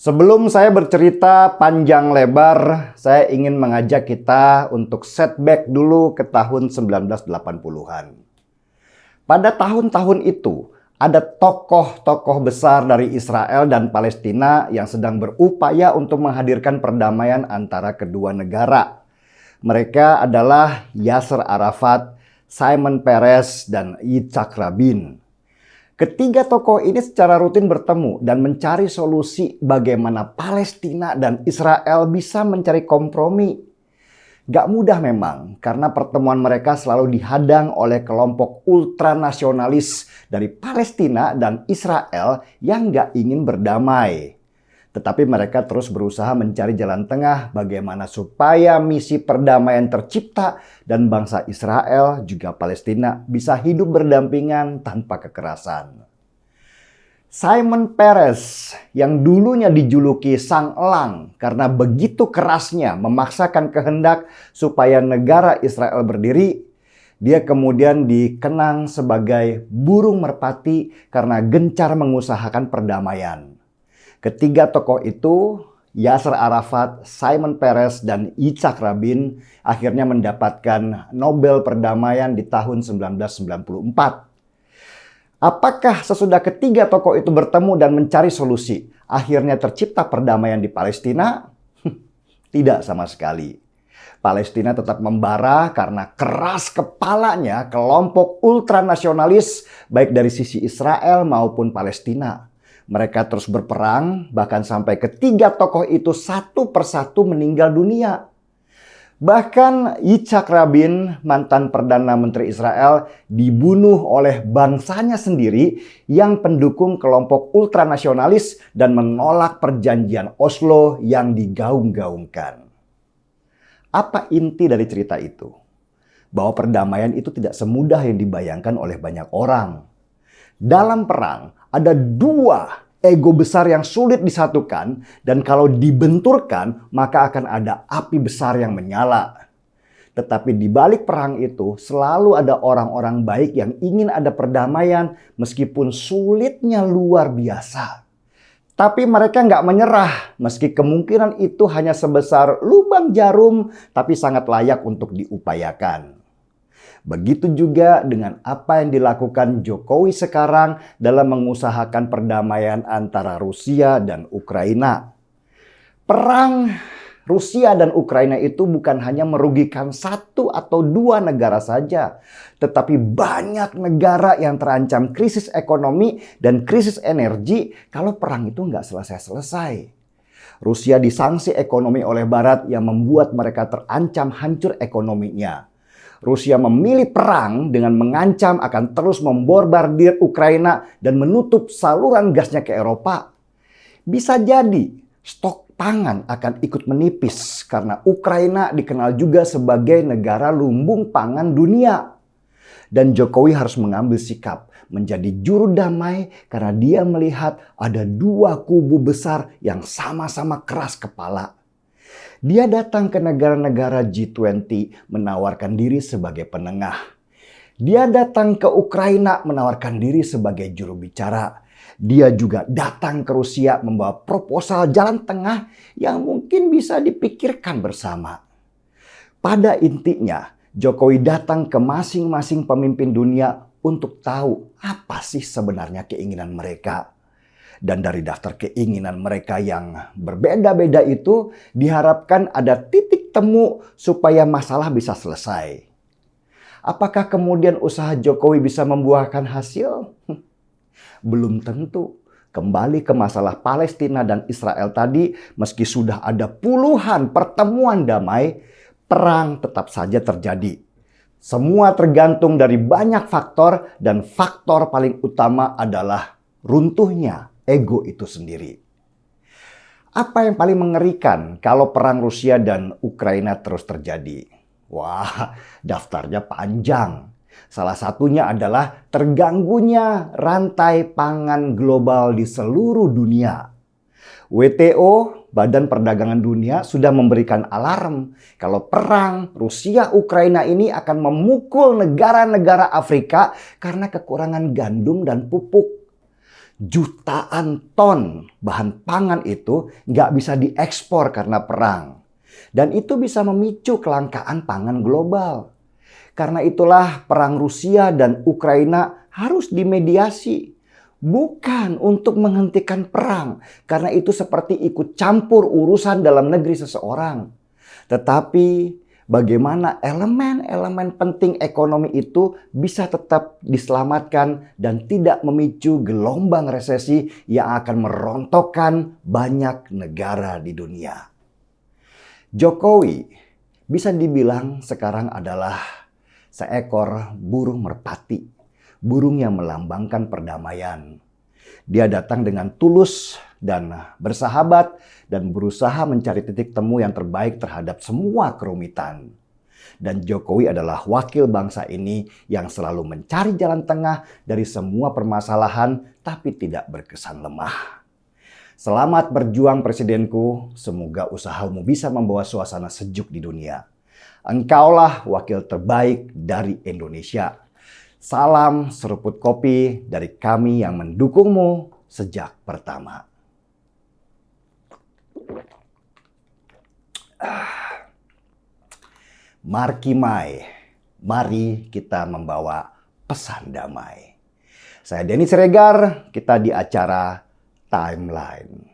Sebelum saya bercerita panjang lebar, saya ingin mengajak kita untuk setback dulu ke tahun 1980-an. Pada tahun-tahun itu, ada tokoh-tokoh besar dari Israel dan Palestina yang sedang berupaya untuk menghadirkan perdamaian antara kedua negara. Mereka adalah Yasser Arafat, Shimon Peres, dan Yitzhak Rabin. Ketiga tokoh ini secara rutin bertemu dan mencari solusi bagaimana Palestina dan Israel bisa mencari kompromi. Gak mudah memang, karena pertemuan mereka selalu dihadang oleh kelompok ultranasionalis dari Palestina dan Israel yang gak ingin berdamai. Tetapi mereka terus berusaha mencari jalan tengah bagaimana supaya misi perdamaian tercipta dan bangsa Israel juga Palestina bisa hidup berdampingan tanpa kekerasan. Shimon Peres yang dulunya dijuluki Sang Elang karena begitu kerasnya memaksakan kehendak supaya negara Israel berdiri, dia kemudian dikenang sebagai burung merpati karena gencar mengusahakan perdamaian. Ketiga tokoh itu, Yasser Arafat, Shimon Peres, dan Yitzhak Rabin akhirnya mendapatkan Nobel Perdamaian di tahun 1994. Apakah sesudah ketiga tokoh itu bertemu dan mencari solusi, akhirnya tercipta perdamaian di Palestina? Tidak sama sekali. Palestina tetap membara karena keras kepalanya kelompok ultranasionalis baik dari sisi Israel maupun Palestina. Mereka terus berperang, bahkan sampai ketiga tokoh itu satu persatu meninggal dunia. Bahkan Yitzhak Rabin, mantan Perdana Menteri Israel, dibunuh oleh bangsanya sendiri yang pendukung kelompok ultranasionalis dan menolak perjanjian Oslo yang digaung-gaungkan. Apa inti dari cerita itu? Bahwa perdamaian itu tidak semudah yang dibayangkan oleh banyak orang. Dalam perang, ada dua ego besar yang sulit disatukan dan kalau dibenturkan maka akan ada api besar yang menyala. Tetapi di balik perang itu selalu ada orang-orang baik yang ingin ada perdamaian meskipun sulitnya luar biasa. Tapi mereka nggak menyerah meski kemungkinan itu hanya sebesar lubang jarum tapi sangat layak untuk diupayakan. Begitu juga dengan apa yang dilakukan Jokowi sekarang dalam mengusahakan perdamaian antara Rusia dan Ukraina. Perang Rusia dan Ukraina itu bukan hanya merugikan satu atau dua negara saja, tetapi banyak negara yang terancam krisis ekonomi dan krisis energi kalau perang itu nggak selesai-selesai. Rusia disanksi ekonomi oleh Barat yang membuat mereka terancam hancur ekonominya. Rusia memilih perang dengan mengancam akan terus membombardir Ukraina dan menutup saluran gasnya ke Eropa. Bisa jadi stok pangan akan ikut menipis karena Ukraina dikenal juga sebagai negara lumbung pangan dunia. Dan Jokowi harus mengambil sikap menjadi juru damai karena dia melihat ada dua kubu besar yang sama-sama keras kepala. Dia datang ke negara-negara G20 menawarkan diri sebagai penengah. Dia datang ke Ukraina menawarkan diri sebagai juru bicara. Dia juga datang ke Rusia membawa proposal jalan tengah yang mungkin bisa dipikirkan bersama. Pada intinya, Jokowi datang ke masing-masing pemimpin dunia untuk tahu apa sih sebenarnya keinginan mereka. Dan dari daftar keinginan mereka yang berbeda-beda itu diharapkan ada titik temu supaya masalah bisa selesai. Apakah kemudian usaha Jokowi bisa membuahkan hasil? Belum tentu. Kembali ke masalah Palestina dan Israel tadi, meski sudah ada puluhan pertemuan damai, perang tetap saja terjadi. Semua tergantung dari banyak faktor dan faktor paling utama adalah runtuhnya ego itu sendiri. Apa yang paling mengerikan kalau perang Rusia dan Ukraina terus terjadi? Wah, daftarnya panjang. Salah satunya adalah terganggunya rantai pangan global di seluruh dunia. WTO, Badan Perdagangan Dunia, sudah memberikan alarm kalau perang Rusia-Ukraina ini akan memukul negara-negara Afrika karena kekurangan gandum dan pupuk. Jutaan ton bahan pangan itu nggak bisa diekspor karena perang. Dan itu bisa memicu kelangkaan pangan global. Karena itulah perang Rusia dan Ukraina harus dimediasi. Bukan untuk menghentikan perang. Karena itu seperti ikut campur urusan dalam negeri seseorang. Tetapi bagaimana elemen-elemen penting ekonomi itu bisa tetap diselamatkan dan tidak memicu gelombang resesi yang akan merontokkan banyak negara di dunia. Jokowi bisa dibilang sekarang adalah seekor burung merpati, burung yang melambangkan perdamaian. Dia datang dengan tulus dan bersahabat dan berusaha mencari titik temu yang terbaik terhadap semua kerumitan. Dan Jokowi adalah wakil bangsa ini yang selalu mencari jalan tengah dari semua permasalahan tapi tidak berkesan lemah. Selamat berjuang Presidenku, semoga usahamu bisa membawa suasana sejuk di dunia. Engkaulah wakil terbaik dari Indonesia. Salam seruput kopi dari kami yang mendukungmu sejak pertama. Markimai, mari kita membawa pesan damai. Saya Denny Siregar, kita di acara Timeline.